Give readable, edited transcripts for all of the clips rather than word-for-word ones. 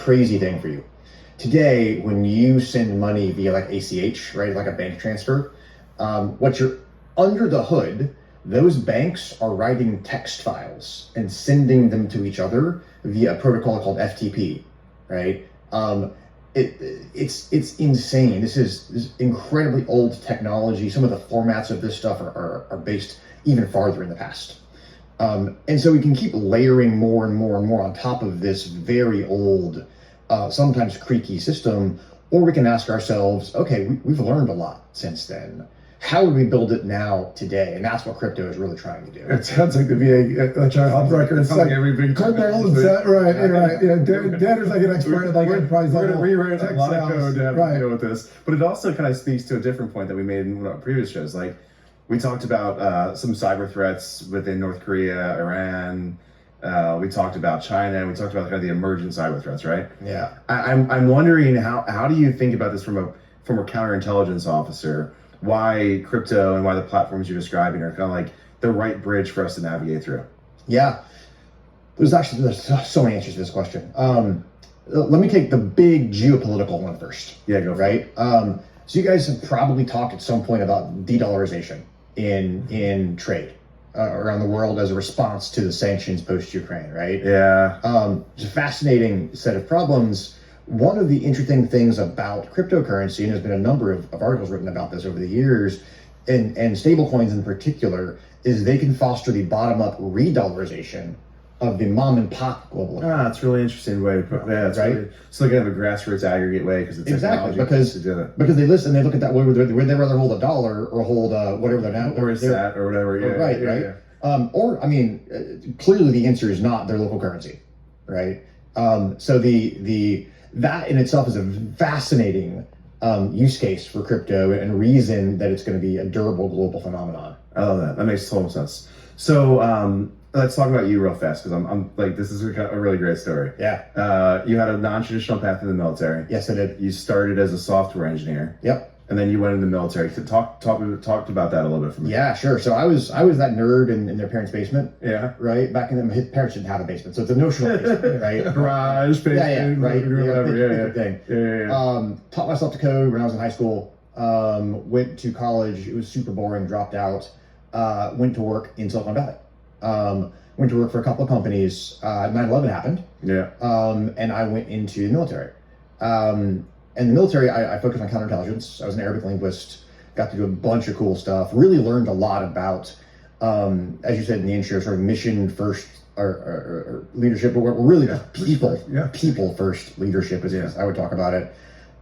crazy thing for you. Today, when you send money via like ACH, right, like a bank transfer, what you're under the hood, those banks are writing text files and sending them to each other via a protocol called FTP, right? It's insane. This is incredibly old technology. Some of the formats of this stuff are based even farther in the past. And so we can keep layering more and more and more on top of this very old, sometimes creaky system, or we can ask ourselves, okay, we've learned a lot since then. How would we build it now, today? And that's what crypto is really trying to do. It sounds like the VA electronic health record. It's like every big right. Yeah, Dan is like an expert at like enterprise level. We're going to rewrite a lot of code to have right. to deal with this. But it also kind of speaks to a different point that we made in one of our previous shows. Like, we talked about some cyber threats within North Korea, Iran. We talked about China. We talked about kind of the emergent cyber threats, right? Yeah. I'm wondering how do you think about this from a counterintelligence officer? Why crypto and why the platforms you're describing are kind of like the right bridge for us to navigate through? Yeah. There's so many answers to this question. Let me take the big geopolitical one first. Yeah, go for it. Right? So you guys have probably talked at some point about de-dollarization in trade around the world as a response to the sanctions post-Ukraine, right? Yeah. It's a fascinating set of problems. One of the interesting things about cryptocurrency, and there's been a number of articles written about this over the years, and stablecoins in particular, is they can foster the bottom-up re-dollarization of the mom-and-pop global economy. That's a really interesting way to put it. Yeah, that's right. Really, so they can have a grassroots aggregate way because it's exactly because they listen, they look at that would they rather hold $1 or hold whatever they're now or a sat or whatever. Yeah, right, yeah, right. Yeah. Or I mean, clearly the answer is not their local currency, right? So that in itself is a fascinating use case for crypto and reason that it's going to be a durable global phenomenon. I love that. That makes total sense. So let's talk about you real fast because I'm like, this is a really great story. Yeah. You had a non-traditional path in the military. Yes, I did. You started as a software engineer. Yep. And then you went in the military. So talked about that a little bit for me. Yeah, sure. So I was that nerd in their parents' basement. Yeah. Right. Back in them, his parents didn't have a basement, so it's a notional basement, right? Garage basement. Yeah. Right. Whatever. Yeah. Thing. Yeah. Taught myself to code when I was in high school. Went to college. It was super boring. Dropped out. Went to work in Silicon Valley. Went to work for a couple of companies. 9/11 happened. Yeah. And I went into the military. In the military, I focused on counterintelligence. I was an Arabic linguist, got to do a bunch of cool stuff, really learned a lot about, as you said in the intro, sort of mission first or leadership, but we're really people first leadership is I would talk about it.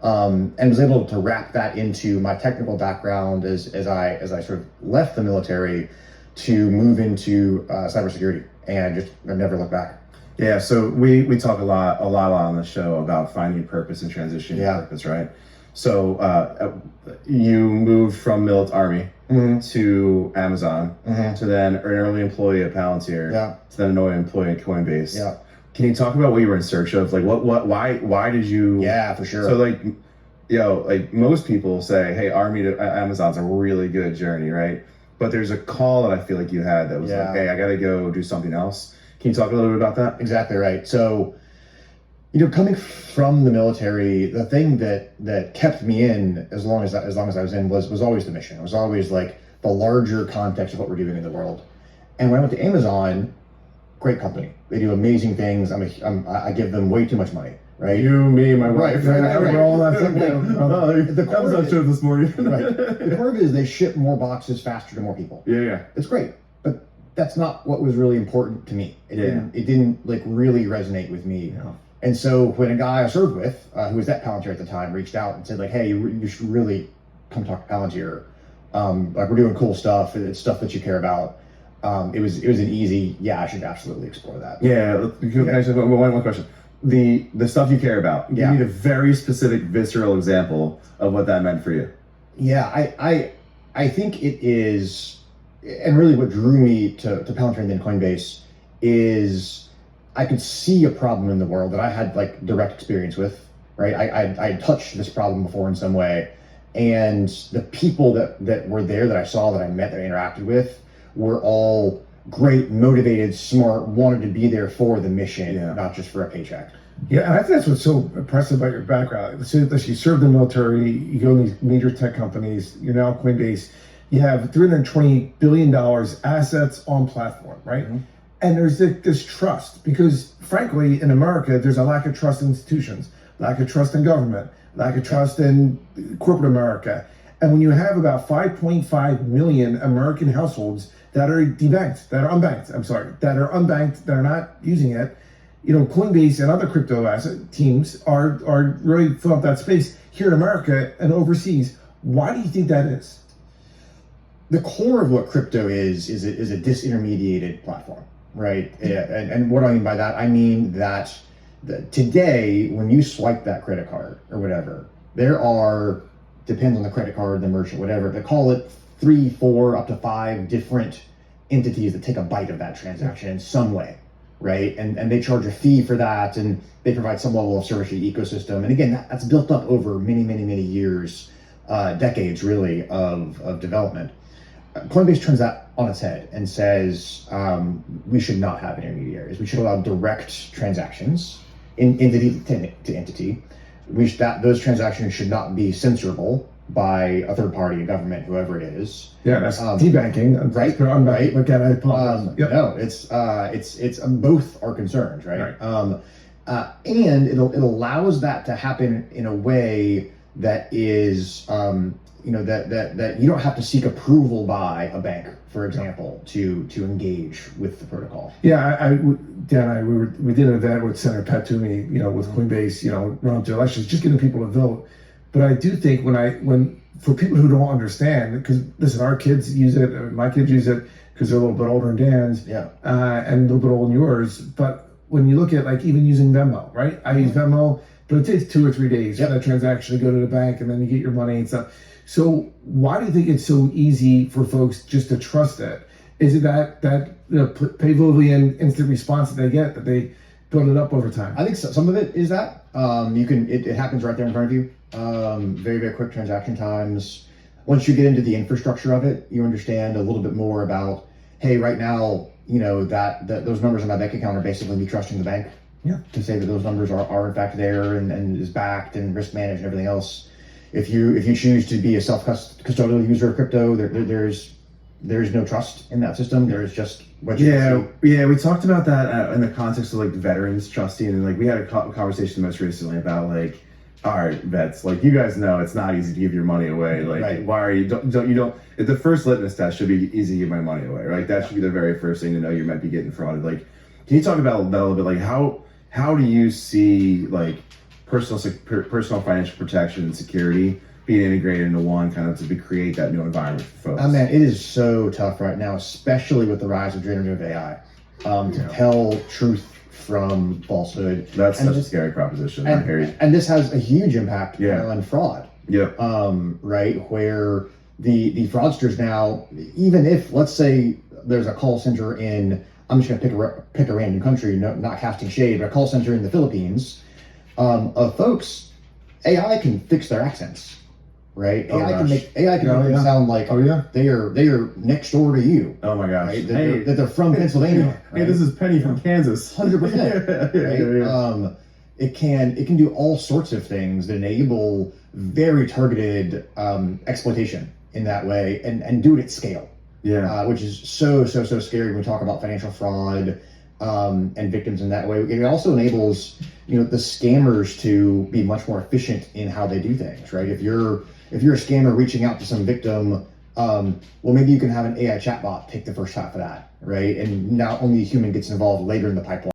And was able to wrap that into my technical background as I sort of left the military to move into cybersecurity and just never look back. Yeah, so we talk a lot on the show about finding purpose and transitioning to purpose, right? So you moved from Army to Amazon to then an early employee at Palantir to then an early employee at Coinbase. Yeah. Can you talk about what you were in search of? Like why did you? Yeah, for sure. So like most people say, hey, Army to Amazon's a really good journey, right? But there's a call that I feel like you had that was like, hey, I got to go do something else. Can you talk a little bit about that? Exactly right. So, coming from the military, the thing that kept me in as long as I was in was always the mission. It was always like the larger context of what we're doing in the world. And when I went to Amazon, great company. They do amazing things. I give them way too much money. Right? You, me, my wife. We're all that the core of show this morning. Right. The core of it is they ship more boxes faster to more people. Yeah. It's great. But that's not what was really important to me. It didn't like really resonate with me. Yeah. And so when a guy I served with, who was at Palantir at the time, reached out and said like, hey, you should really come talk to Palantir. Like we're doing cool stuff. It's stuff that you care about. It was an easy, I should absolutely explore that. Yeah. Can I just one question? The stuff you care about. You need a very specific, visceral example of what that meant for you. Yeah, I think it is. And really what drew me to Palantir and then Coinbase is I could see a problem in the world that I had like direct experience with, right? I had touched this problem before in some way, and the people that were there that I saw, that I met, that I interacted with were all great, motivated, smart, wanted to be there for the mission, not just for a paycheck. Yeah, and I think that's what's so impressive about your background. So that you served in the military, you go in these major tech companies, you're now Coinbase, you have $320 billion assets on platform, right? Mm-hmm. And there's this trust because, frankly, in America, there's a lack of trust in institutions, lack of trust in government, lack of trust in corporate America. And when you have about 5.5 million American households that are debanked, that are unbanked, that are not using it, Coinbase and other crypto asset teams are really filling up that space here in America and overseas. Why do you think that is? The core of what crypto is a disintermediated platform, right? And what do I mean by that? I mean that today, when you swipe that credit card or whatever, there are, depends on the credit card, the merchant, whatever, but call it 3, 4, up to 5 different entities that take a bite of that transaction in some way, right? And they charge a fee for that, and they provide some level of service to the ecosystem. And again, that's built up over many years, decades really of development. Coinbase turns that on its head and says we should not have intermediaries. We should allow direct transactions in entity to entity. Those transactions should not be censorable by a third party, a government, whoever it is. Yeah, that's debanking, right? Right. Again, I apologize. No, it's both are concerned, right? And it allows that to happen in a way that is that you don't have to seek approval by a bank, for example, to engage with the protocol. Yeah, we did an event with Senator Pat Toomey, with Coinbase, run up to elections, just getting people to vote. But I do think when for people who don't understand, because listen, our kids use it, my kids use it because they're a little bit older than Dan's, and a little bit older than yours. But when you look at even using Venmo, right? I use Venmo, but it takes 2 or 3 days for that transaction to go to the bank, and then you get your money and stuff. So why do you think it's so easy for folks just to trust it? Is it that pay-verbally and instant response that they get, that they build it up over time? I think some of it is that. It happens right there in front of you. Very quick transaction times. Once you get into the infrastructure of it, you understand a little bit more about, hey, right now, those numbers in my bank account are basically me trusting the bank. Yeah. To say that those numbers are in fact there and is backed and risk managed and everything else. If you choose to be a self-custodial user of crypto, there's no trust in that system. There's just what you we talked about that in the context of veterans trusting, and we had a conversation most recently about all right, vets, you guys know it's not easy to give your money away. Right. Why are you don't the first litmus test should be easy to give my money away, right? That should be the very first thing to know you might be getting frauded. Can you talk about that a little bit? How do you see personal financial protection and security being integrated into one to create that new environment for folks? Man, it is so tough right now, especially with the rise of generative AI, to tell truth from falsehood. That's such a scary proposition. And this has a huge impact on fraud. Yeah. Right, where the fraudsters now, even if, let's say, there's a call center in, I'm just going to pick a random country, not casting shade, but a call center in the Philippines, of folks, AI can fix their accents, right? AI can make them sound like they are next door to you. Oh my gosh! Right? That they're from Pennsylvania. Hey, this is Penny from Kansas. 100%. Right? It can do all sorts of things that enable very targeted exploitation in that way, and do it at scale. Yeah, which is so scary when we talk about financial fraud and victims in that way. It also enables the scammers to be much more efficient in how they do things, right? If you're a scammer reaching out to some victim, well, maybe you can have an AI chatbot take the first half of that, right? And now only a human gets involved later in the pipeline.